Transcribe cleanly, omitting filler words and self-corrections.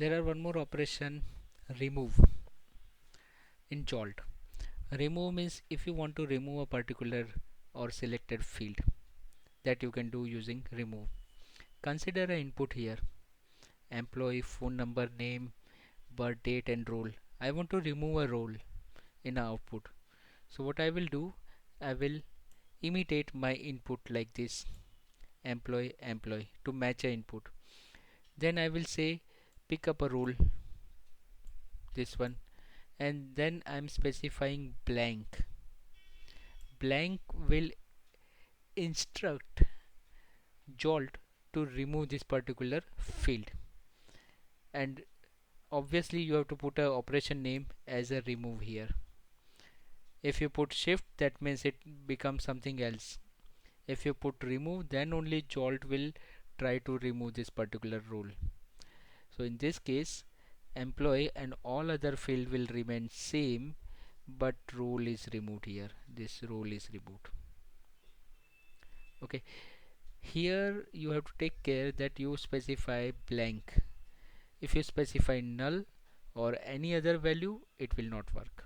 There are one more operation, remove, in Jolt. Remove means if you want to remove a particular or selected field, that you can do using remove. Consider an input here, employee, phone number, name, birth date and role. I want to remove a role in a output. So what I will do, I will imitate my input like this, employee employee, to match a input. Then I will say pick up a role, this one, and then I'm specifying blank. Blank will instruct Jolt to remove this particular field, and obviously you have to put a operation name as a remove here. If you put shift, that means it becomes something else. If you put remove, then only Jolt will try to remove this particular role. So in this case, employee and all other field will remain same, but role is removed here. This role is removed. Okay, here you have to take care that you specify blank. If you specify null or any other value, it will not work.